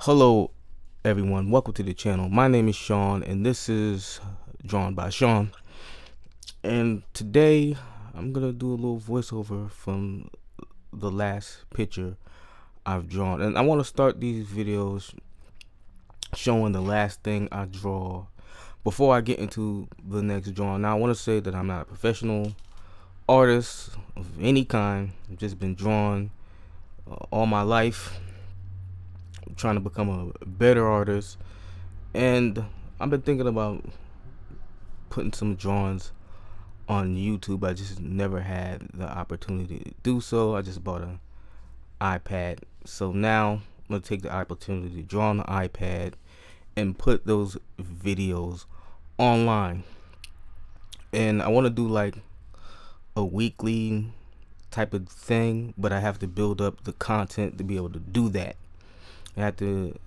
Hello everyone, welcome to the channel. My name is Shaun and this is Drawn by Shaun. And today I'm gonna do a little voiceover from the last picture I've drawn. And I want to start these videos showing the last thing I draw before I get into the next drawing. Now I want to say that I'm not a professional artist of any kind. I've just been drawing all my life, trying to become a better artist. And I've been thinking about putting some drawings on YouTube. I just never had the opportunity to do so. I just bought an iPad. So now I'm going to take the opportunity to draw on the iPad and put those videos online. And I want to do like a weekly type of thing, but I have to build up the content to be able to do that. I have to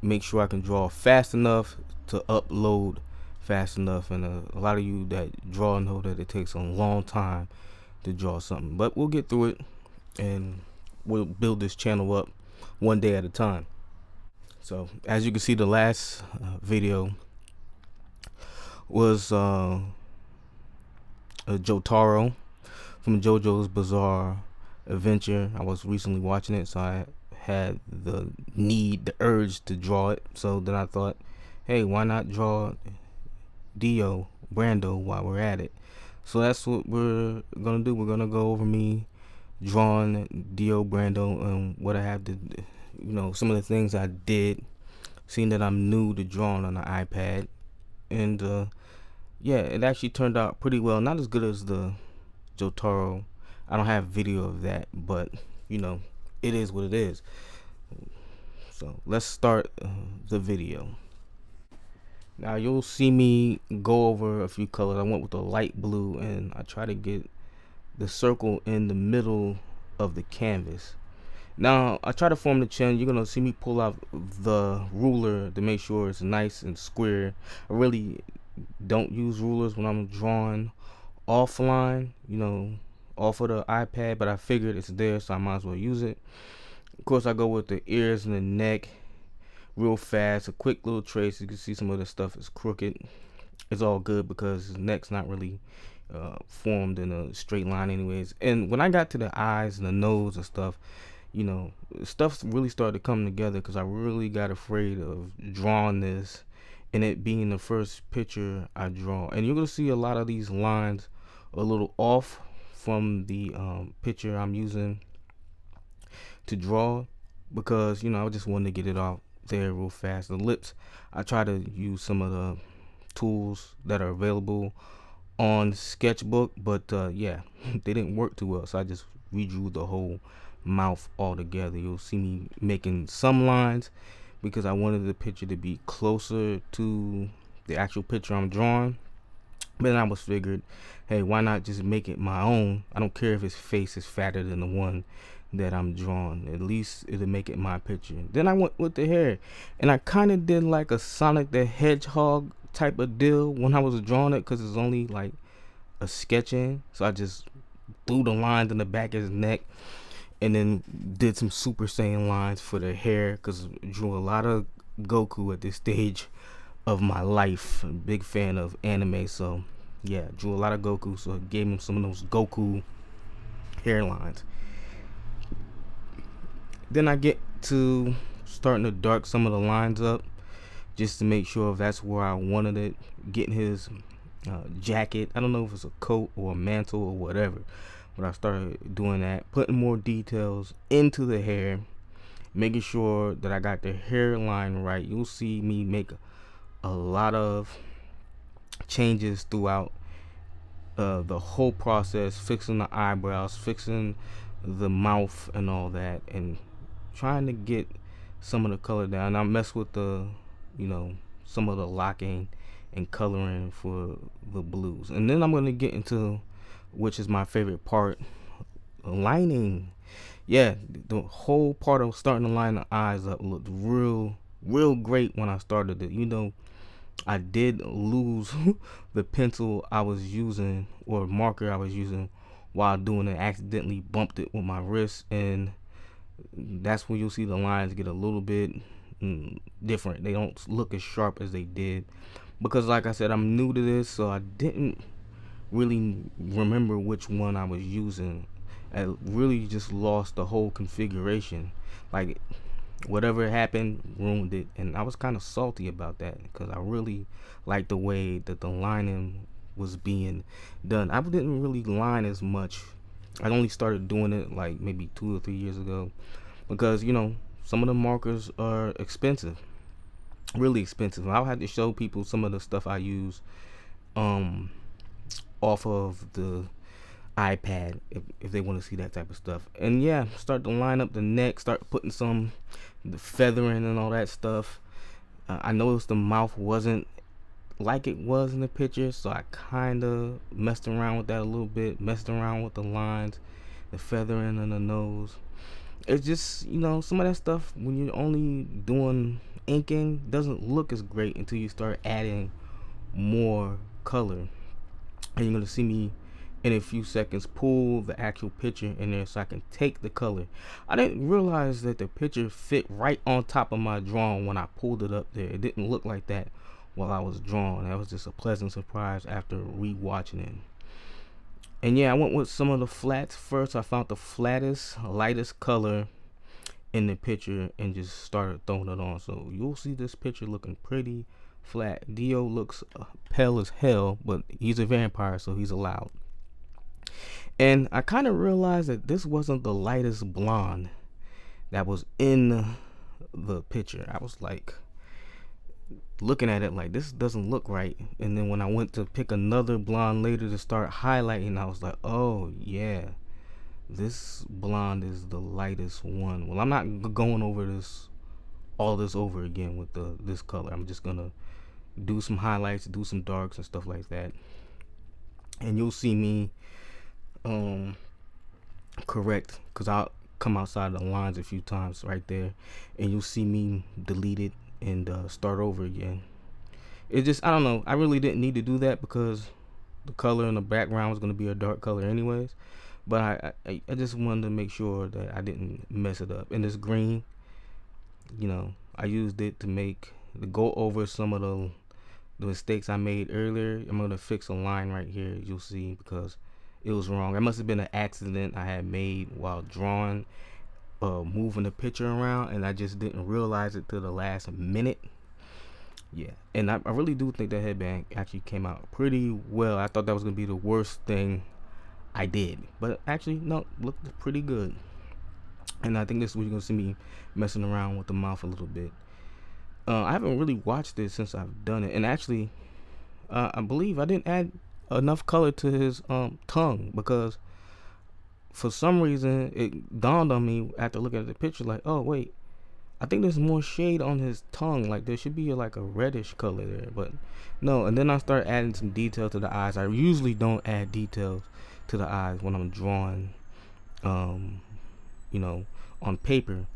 make sure I can draw fast enough to upload fast enough, and a lot of you that draw know that it takes a long time to draw something, but we'll get through it and we'll build this channel up one day at a time. So as you can see, the last video was a Jotaro from JoJo's Bizarre Adventure. I was recently watching it, so I had the urge to draw it. So then I thought, hey, why not draw Dio Brando while we're at it? So that's what we're gonna do. We're gonna go over me drawing Dio Brando and what I have to, some of the things I did, seeing that I'm new to drawing on the iPad. And yeah, it actually turned out pretty well. Not as good as the Jotaro. I don't have video of that, but it is what it is. So let's start the video. Now you'll see me go over a few colors. I went with the light blue and I try to get the circle in the middle of the canvas. Now I try to form the chin. You're gonna see me pull out the ruler to make sure it's nice and square. I really don't use rulers when I'm drawing offline, off of the iPad, but I figured it's there, so I might as well use it. Of course, I go with the ears and the neck real fast, a quick little trace. You can see some of the stuff is crooked. It's all good because his neck's not really formed in a straight line anyways. And when I got to the eyes and the nose and stuff, stuff really started to come together, because I really got afraid of drawing this and it being the first picture I draw. And you're gonna see a lot of these lines a little off from the picture I'm using to draw, because I just wanted to get it off there real fast. The lips, I try to use some of the tools that are available on Sketchbook, but yeah, they didn't work too well, so I just redrew the whole mouth all together. You'll see me making some lines because I wanted the picture to be closer to the actual picture I'm drawing. But then I was figured, hey, why not just make it my own? I don't care if his face is fatter than the one that I'm drawing. At least it'll make it my picture. Then I went with the hair, and I kind of did like a Sonic the Hedgehog type of deal when I was drawing it, because it's only like a sketching. So I just threw the lines in the back of his neck, and then did some Super Saiyan lines for the hair, because I drew a lot of Goku at this stage of my life. I'm a big fan of anime, so yeah, drew a lot of Goku, so I gave him some of those Goku hairlines. Then I get to starting to dark some of the lines up, just to make sure if that's where I wanted it. Getting his jacket, I don't know if it's a coat or a mantle or whatever, but I started doing that, putting more details into the hair, making sure that I got the hairline right. You'll see me make a lot of changes throughout the whole process, fixing the eyebrows, fixing the mouth and all that, and trying to get some of the color down. I mess with the some of the locking and coloring for the blues. And then I'm going to get into, which is my favorite part, lining. Yeah, the whole part of starting to line the eyes up looked real great when I started it. I did lose the pencil I was using, or marker I was using while doing it. Accidentally bumped it with my wrist, and that's when you'll see the lines get a little bit different. They don't look as sharp as they did because, like I said, I'm new to this, so I didn't really remember which one I was using. I really just lost the whole configuration. Like whatever happened ruined it, and I was kind of salty about that because I really liked the way that the lining was being done. I didn't really line as much. I only started doing it like maybe 2 or 3 years ago because some of the markers are expensive, really expensive. I'll have to show people some of the stuff I use um off of the iPad if they want to see that type of stuff. And yeah, start to line up the neck, start putting some the feathering and all that stuff. I noticed the mouth wasn't like it was in the picture, so I kind of messed around with that a little bit, messed around with the lines, the feathering and the nose. It's just, some of that stuff when you're only doing inking doesn't look as great until you start adding more color. And you're gonna see me in a few seconds pull the actual picture in there so I can take the color. I didn't realize that the picture fit right on top of my drawing when I pulled it up there. It didn't look like that while I was drawing. That was just a pleasant surprise after re-watching it. And yeah, I went with some of the flats first. I found the flattest, lightest color in the picture and just started throwing it on. So you'll see this picture looking pretty flat. Dio looks pale as hell, but he's a vampire, so he's allowed. And I kind of realized that this wasn't the lightest blonde that was in the picture. I was like looking at it like this doesn't look right. And then when I went to pick another blonde later to start highlighting, I was like, oh yeah, this blonde is the lightest one. Well, I'm not going over all this over again with this color. I'm just gonna do some highlights, do some darks and stuff like that, and you'll see me correct, because I'll come outside the lines a few times right there, and you'll see me delete it and start over again. It just, I don't know, I really didn't need to do that because the color in the background was going to be a dark color anyways, but I just wanted to make sure that I didn't mess it up. And this green, I used it to go over some of the mistakes I made earlier. I'm going to fix a line right here, you'll see, because it was wrong. It must have been an accident I had made while drawing, moving the picture around, and I just didn't realize it till the last minute. Yeah, and I really do think that headband actually came out pretty well. I thought that was going to be the worst thing I did, but actually, no, looked pretty good. And I think this is where you're going to see me messing around with the mouth a little bit. I haven't really watched this since I've done it, and actually, I believe I didn't add enough color to his tongue, because for some reason it dawned on me after looking at the picture like, oh wait, I think there's more shade on his tongue. Like there should be like a reddish color there, but no. And then I started adding some detail to the eyes. I usually don't add details to the eyes when I'm drawing on paper,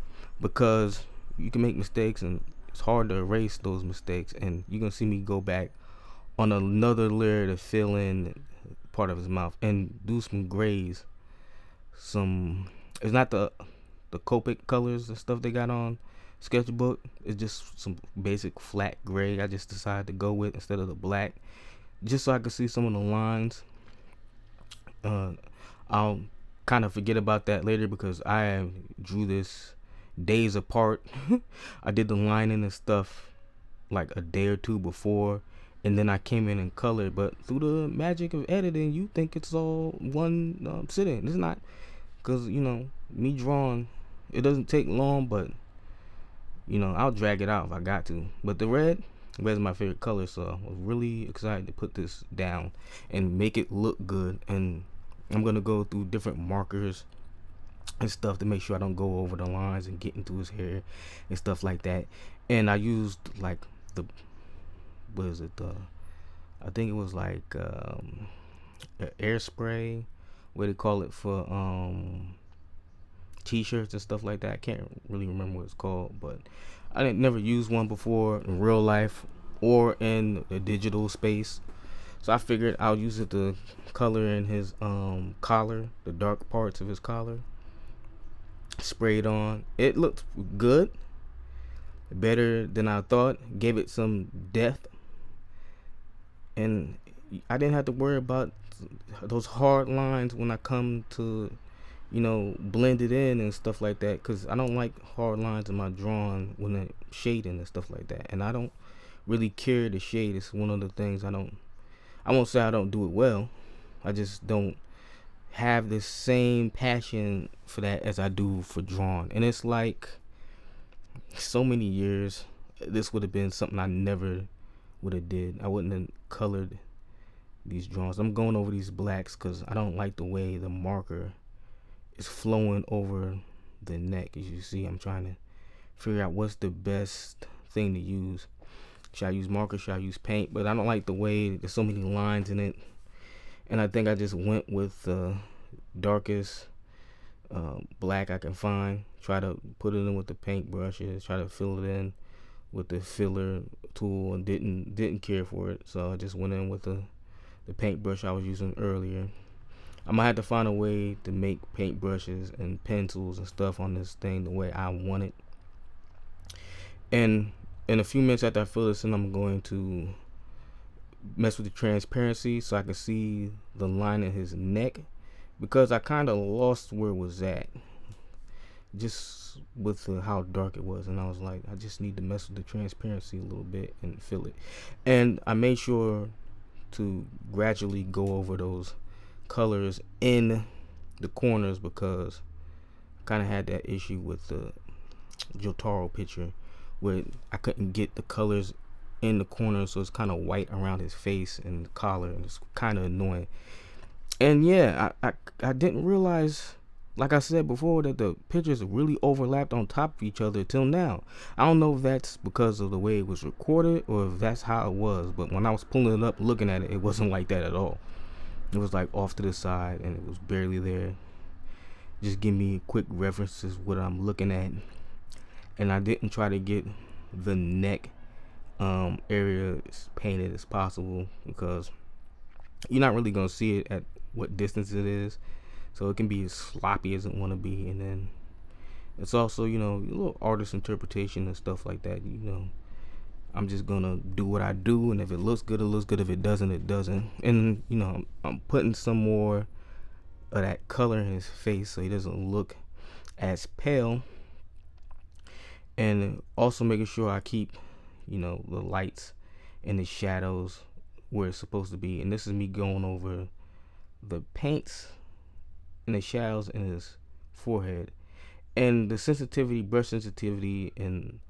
because you can make mistakes and it's hard to erase those mistakes. And you're gonna see me go back on another layer to fill in part of his mouth and do some grays. It's not the Copic colors and stuff they got on Sketchbook. It's just some basic flat gray I just decided to go with instead of the black, just so I could see some of the lines. I'll kind of forget about that later because I drew this days apart. I did the lining and stuff like a day or two before, and then I came in and colored. But through the magic of editing, you think it's all one sitting. It's not, because me drawing, it doesn't take long, but I'll drag it out if I got to. But the red's my favorite color, so I was really excited to put this down and make it look good. And I'm gonna go through different markers and stuff to make sure I don't go over the lines and get into his hair and stuff like that. And I used like I think it was like air spray, what they call it for t-shirts and stuff like that. I can't really remember what it's called, but I didn't never use one before in real life or in the digital space, so I figured I'll use it to color in his collar, the dark parts of his collar. Sprayed on, it looked good. better than I thought. Gave it some depth, and I didn't have to worry about those hard lines when I come to, blend it in and stuff like that. Cause I don't like hard lines in my drawing when it shading and stuff like that. And I don't really care the shade. It's one of the things I don't. I won't say I don't do it well. I just don't have the same passion for that as I do for drawing. And it's like so many years, this would have been something I never would have did. I wouldn't have colored these drawings. I'm going over these blacks because I don't like the way the marker is flowing over the neck. As you see, I'm trying to figure out what's the best thing to use. Should I use marker? Should I use paint? But I don't like the way there's so many lines in it. And I think I just went with the darkest black I can find. Try to put it in with the paint brushes. Try to fill it in with the filler tool, and didn't care for it. So I just went in with the paintbrush I was using earlier. I'm gonna have to find a way to make paintbrushes and pencils and stuff on this thing the way I want it. And in a few minutes after I fill this in, I'm going to mess with the transparency so I can see the line in his neck, because I kind of lost where it was at just with how dark it was, and I was like, I just need to mess with the transparency a little bit and fill it. And I made sure to gradually go over those colors in the corners, because I kind of had that issue with the Jotaro picture where I couldn't get the colors in the corners, so it's kind of white around his face and the collar, and it's kind of annoying. And yeah, I didn't realize, like I said before, that the pictures really overlapped on top of each other till now. I don't know if that's because of the way it was recorded or if that's how it was, but when I was pulling it up looking at it, it wasn't like that at all. It was like off to the side and it was barely there. Just give me quick references what I'm looking at. And I didn't try to get the neck area as painted as possible, because you're not really gonna see it at what distance it is, so it can be as sloppy as it want to be. And then it's also, a little artist interpretation and stuff like that. I'm just gonna do what I do, and if it looks good, it looks good. If it doesn't, it doesn't. And I'm putting some more of that color in his face so he doesn't look as pale, and also making sure I keep the lights and the shadows where it's supposed to be. And this is me going over the paints and the shadows in his forehead, and the sensitivity, brush sensitivity, and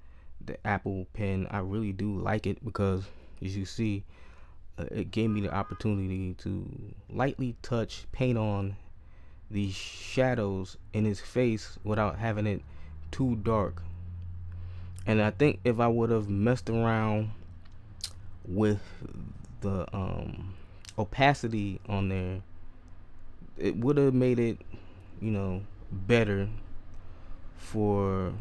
the Apple pen. I really do like it because, as you see, it gave me the opportunity to lightly touch paint on these shadows in his face without having it too dark. And I think if I would have messed around with the opacity on there, it would have made it better for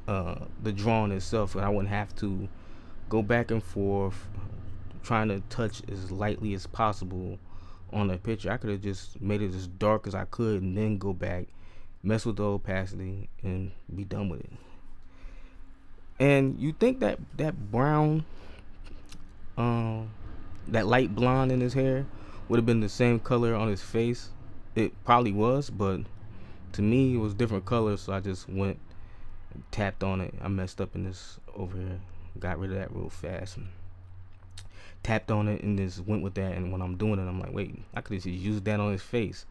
the drawing itself, and I wouldn't have to go back and forth trying to touch as lightly as possible on the picture. I could have just made it as dark as I could and then go back, mess with the opacity, and be done with it. And you think that brown, that light blonde in his hair would have been the same color on his face? It probably was, but to me it was different colors, so I just went and tapped on it. I messed up in this over here, got rid of that real fast, and tapped on it and just went with that. And when I'm doing it, I'm like, wait, I could just use that on his face.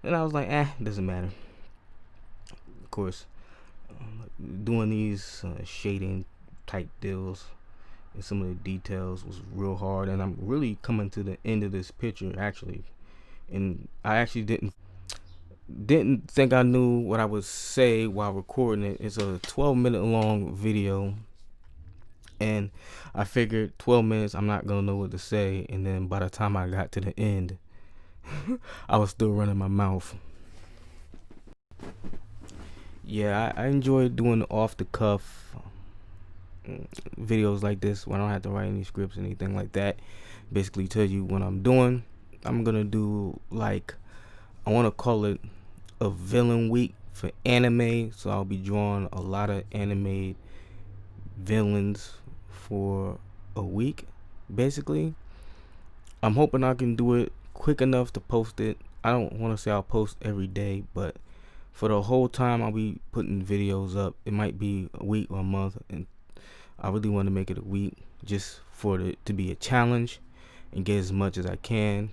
And I was like, it doesn't matter. Of course, doing these shading type deals and some of the details was real hard, and I'm really coming to the end of this picture actually, and I actually didn't think I knew what I would say while recording it. It's a 12-minute long video, and I figured 12 minutes I'm not gonna know what to say, and then by the time I got to the end I was still running my mouth. Yeah, I enjoy doing off the cuff videos like this when I don't have to write any scripts or anything like that. Basically tell you what I'm doing. I'm gonna do, like, I want to call it a villain week for anime, so I'll be drawing a lot of anime villains for a week, basically. I'm hoping I can do it quick enough to post it. I don't want to say I'll post every day, but for the whole time I'll be putting videos up. It might be a week or a month, and I really want to make it a week just for it to be a challenge and get as much as I can.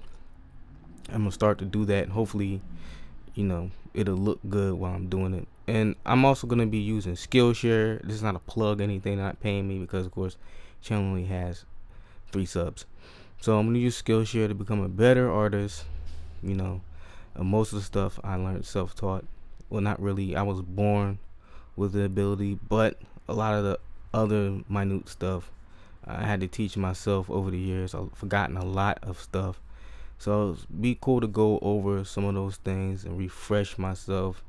I'm gonna start to do that. Hopefully, it'll look good while I'm doing it. And I'm also gonna be using Skillshare. This is not a plug, anything, not paying me, because of course channel only has 3 subs. So I'm gonna use Skillshare to become a better artist. Most of the stuff I learned self-taught. Well, not really. I was born with the ability, but a lot of the other minute stuff I had to teach myself over the years. I've forgotten a lot of stuff. So it'd be cool to go over some of those things and refresh myself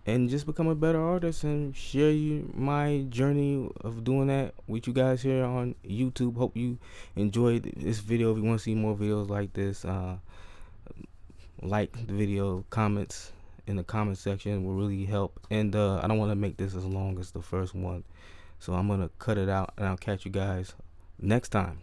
and just become a better artist and share my journey of doing that with you guys here on YouTube. Hope you enjoyed this video. If you want to see more videos like this, like the video, comments in the comment section will really help. And I don't want to make this as long as the first one, so I'm gonna cut it out, and I'll catch you guys next time.